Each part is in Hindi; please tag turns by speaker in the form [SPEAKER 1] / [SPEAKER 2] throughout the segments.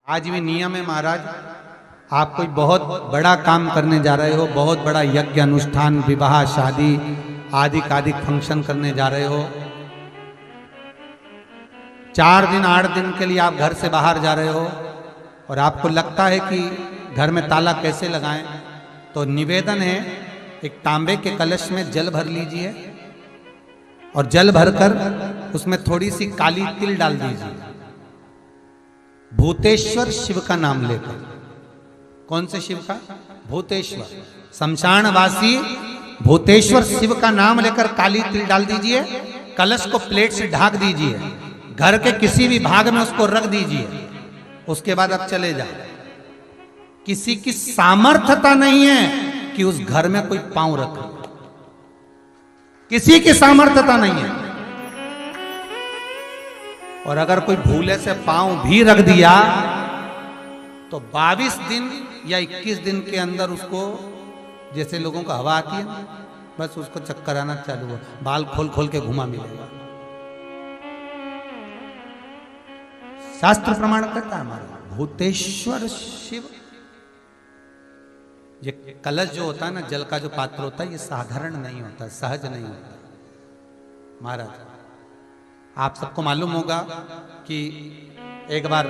[SPEAKER 1] आज भी नियम है महाराज, आप कोई बहुत बड़ा काम करने जा रहे हो, बहुत बड़ा यज्ञ अनुष्ठान, विवाह, शादी आदि फंक्शन करने जा रहे हो, 4 दिन 8 दिन के लिए आप घर से बाहर जा रहे हो और आपको लगता है कि घर में ताला कैसे लगाएं, तो निवेदन है एक तांबे के कलश में जल भर लीजिए और जल भरकर उसमें थोड़ी सी काली तिल डाल दीजिए, भूतेश्वर शिव का नाम लेकर। कौन से शिव का? भूतेश्वर, शमशानवासी भूतेश्वर शिव का नाम लेकर काली तिल डाल दीजिए, कलश को प्लेट से ढक दीजिए, घर के किसी भी भाग में उसको रख दीजिए। उसके बाद आप चले जाओ। किसी की सामर्थ्यता नहीं है कि उस घर में कोई पांव रखे, किसी की सामर्थ्यता नहीं है। और अगर कोई भूले से पांव भी रख दिया तो 22 दिन या 21 दिन के अंदर उसको, जैसे लोगों को हवा आती है, बस उसको चक्कर आना चालू हो, बाल खोल खोल के घुमा मिलेगा। शास्त्र प्रमाण करता है हमारा भूतेश्वर शिव। ये कलश जो होता है ना, जल का जो पात्र होता है, ये साधारण नहीं होता, सहज नहीं होता महाराज। आप सबको मालूम होगा कि एक बार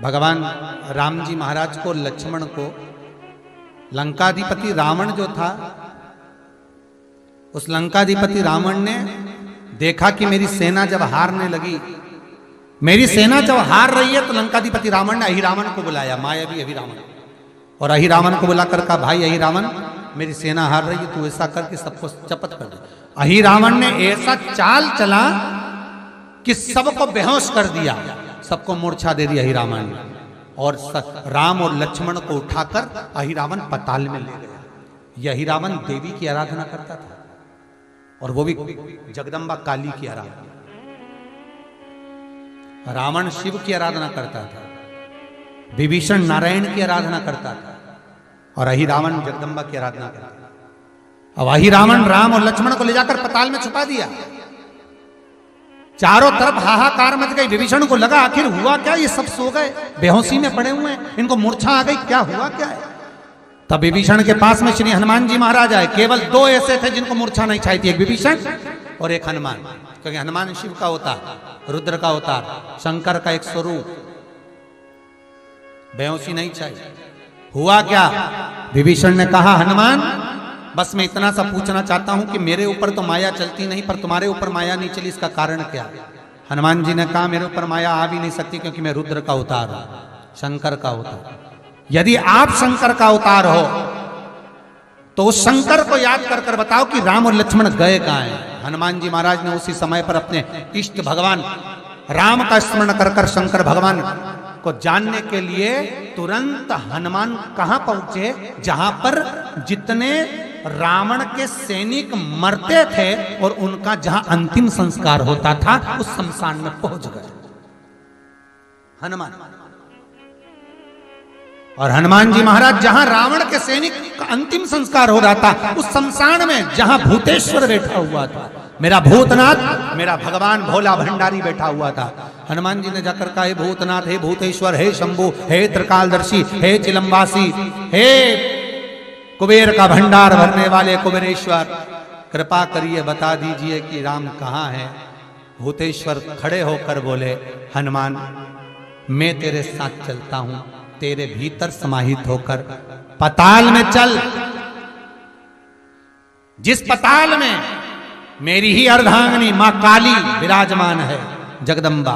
[SPEAKER 1] भगवान राम जी महाराज को, लक्ष्मण को, लंकाधिपति रावण जो था, उस लंकाधिपति रावण ने देखा कि मेरी सेना जब हारने लगी, मेरी सेना जब हार रही है, तो लंकाधिपति रावण ने अहिरावण को बुलाया, मायावी अहिरावण, और अहिरावण को बुलाकर कहा, भाई अहिरावण, मेरी सेना हार रही है, तू ऐसा करके सबको चपत कर दे। अहिरावण ने ऐसा चाल चला कि सबको बेहोश कर दिया, सबको मूर्छा दे दी अहिरावण ने, और राम और लक्ष्मण को उठाकर अहिरावण पताल में ले गया। यह अहिरावण देवी की आराधना करता था, और वो भी जगदम्बा काली की आराधना। रावण शिव की आराधना करता था, विभीषण नारायण की आराधना करता था, और अहिरावण जगदम्बा की आराधना करता था। अब अहिरावण राम और लक्ष्मण को ले जाकर पताल में छुपा दिया। चारों तरफ हाहाकार मच गई। विभीषण को लगा आखिर हुआ क्या, ये सब सो गए, बेहोशी में पड़े हुए हैं, इनको मूर्छा आ गई, क्या हुआ क्या है। तब विभीषण के पास में श्री हनुमान जी महाराज आए। केवल 2 ऐसे थे जिनको मूर्छा नहीं छाई थी, एक विभीषण और एक हनुमान, क्योंकि हनुमान शिव का अवतार, रुद्र का अवतार, शंकर का एक स्वरूप, बेहोशी नहीं छाई। हुआ क्या? विभीषण ने कहा, हनुमान, बस मैं इतना सा पूछना चाहता हूं कि मेरे ऊपर तो माया चलती नहीं, पर तुम्हारे ऊपर माया नहीं चली, इसका कारण क्या? हनुमान जी ने कहा, मेरे ऊपर माया आ भी नहीं सकती, क्योंकि मैं रुद्र का अवतार हूं, शंकर का अवतार। यदि आप शंकर का अवतार हो तो उस शंकर को याद कर कर बताओ कि राम और लक्ष्मण गए कहां हैं। हनुमान जी महाराज ने उसी समय पर अपने इष्ट भगवान राम का स्मरण कर कर शंकर भगवान को जानने के लिए तुरंत हनुमान कहां पहुंचे? जहां पर जितने रावण के सैनिक मरते थे और उनका जहां अंतिम संस्कार होता था, उस शमशान में पहुंच गए हनुमान। और हनुमान जी महाराज जहां रावण के सैनिक का अंतिम संस्कार हो रहा था, उस शमशान में जहां भूतेश्वर बैठा हुआ था, मेरा भूतनाथ, मेरा भगवान भोला भंडारी बैठा हुआ था, हनुमान जी ने जाकर कहा, हे भूतनाथ, हे भूतेश्वर, हे शंभु, हे त्रिकालदर्शी, हे चिलम्बासी, हे कुबेर का भंडार भरने वाले कुबेरेश्वर, कृपा करिए बता दीजिए कि राम कहाँ है। भूतेश्वर खड़े होकर बोले, हनुमान, मैं तेरे साथ चलता हूं, तेरे भीतर समाहित होकर पताल में चल। जिस पताल में मेरी ही अर्धांगिनी मां काली विराजमान है, जगदम्बा,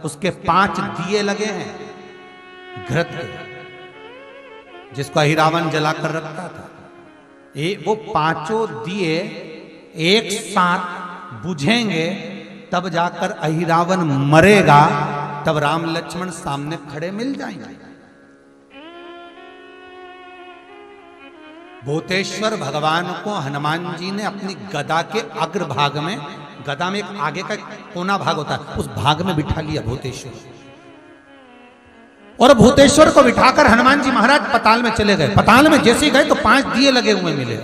[SPEAKER 1] उसके 5 दिए लगे हैं घृत के, जिसको अहिरावण जलाकर रखता था। वो 5 दिए एक साथ बुझेंगे, तब जाकर अहिरावण मरेगा, तब राम लक्ष्मण सामने खड़े मिल जाएंगे। भूतेश्वर भगवान को हनुमान जी ने अपनी गदा के अग्रभाग में, गदा में एक आगे का कोना भाग होता है, उस भाग में बिठा लिया भूतेश्वर, और भूतेश्वर को बिठाकर हनुमान जी महाराज पताल में चले गए। पताल में जैसे ही गए तो 5 दिए लगे हुए मिले।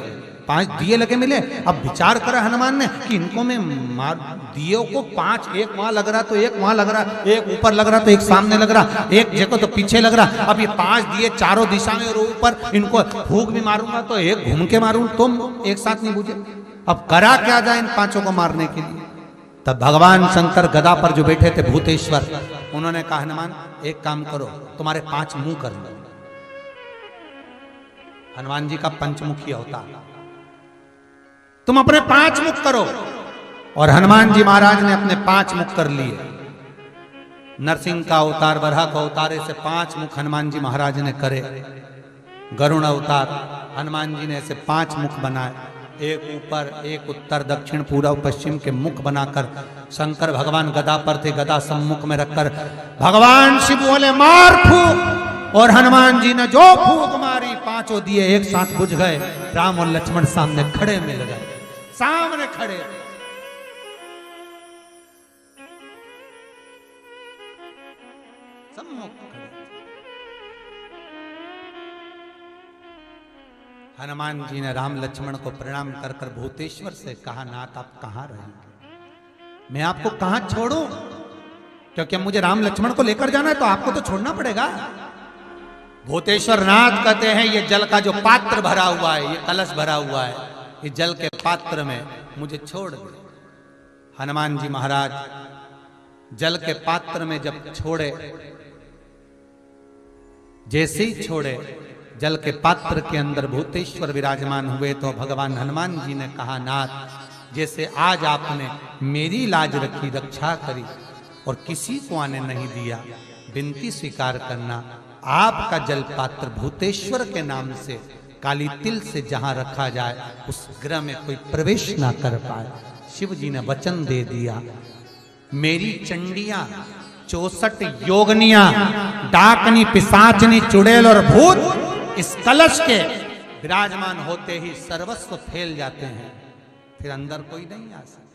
[SPEAKER 1] 5 दिए लगे मिले। अब विचार करा हनुमान ने कि इनको मैं मार, दियों को 5, एक वहां लग रहा तो एक वहां लग रहा, एक ऊपर लग रहा तो एक सामने लग रहा, एक जगह तो पीछे लग रहा। अब ये 5 दिए चारों दिशा में और ऊपर, इनको फूंक भी मारूंगा तो एक घूम के मारूं, तुम एक साथ नहीं बुझे। अब करा क्या जाए इन 5 को मारने के लिए। तब भगवान शंकर गदा पर जो बैठे थे भूतेश्वर, उन्होंने कहा हनुमान एक काम करो, तुम्हारे 5 मुंह कर लो। हनुमान जी का पंचमुखी अवतार, तुम अपने 5 मुख करो। और हनुमान जी महाराज ने अपने 5 मुख कर लिए। नरसिंह का अवतार, वराह का अवतार, ऐसे 5 मुख हनुमान जी महाराज ने करे। गरुण अवतार, हनुमान जी ने ऐसे 5 मुख बनाए, एक ऊपर, एक उत्तर, दक्षिण, पूर्व, पश्चिम के मुख बनाकर शंकर भगवान गदा पर थे, गदा सम्मुख में रखकर भगवान शिव बोले मार फूंक, और हनुमान जी ने जो फूंक मारी 5 दिए एक साथ बुझ गए। राम और लक्ष्मण सामने खड़े मिल गए, सामने खड़े। सम्मुख खड़े। हनुमान जी ने राम लक्ष्मण को प्रणाम कर कर भूतेश्वर से कहा, नाथ आप कहां रहेंगे, मैं आपको कहां छोड़ूं, क्योंकि मुझे राम लक्ष्मण को लेकर जाना है तो आपको तो छोड़ना पड़ेगा। भूतेश्वर नाथ कहते हैं ये जल का जो पात्र भरा हुआ है, ये कलश भरा हुआ है, ये जल के पात्र में मुझे छोड़ दे। हनुमान जी महाराज जल के पात्र में जब छोड़े, जैसे ही छोड़े जल के पात्र के अंदर भूतेश्वर विराजमान हुए, तो भगवान हनुमान जी ने कहा, नाथ जैसे आज आपने मेरी लाज रखी, रक्षा करी और किसी को आने नहीं दिया, विनती स्वीकार करना, आपका जल पात्र भूतेश्वर के नाम से काली तिल से जहां रखा जाए उस गृह में कोई प्रवेश ना कर पाए। शिव जी ने वचन दे दिया, मेरी चंडियां 64 योगनियां, डाकनी, पिशाचनी, चुड़ैल और भूत इस कलश के विराजमान होते ही सर्वस्व फैल जाते हैं, फिर अंदर कोई नहीं आ सकता।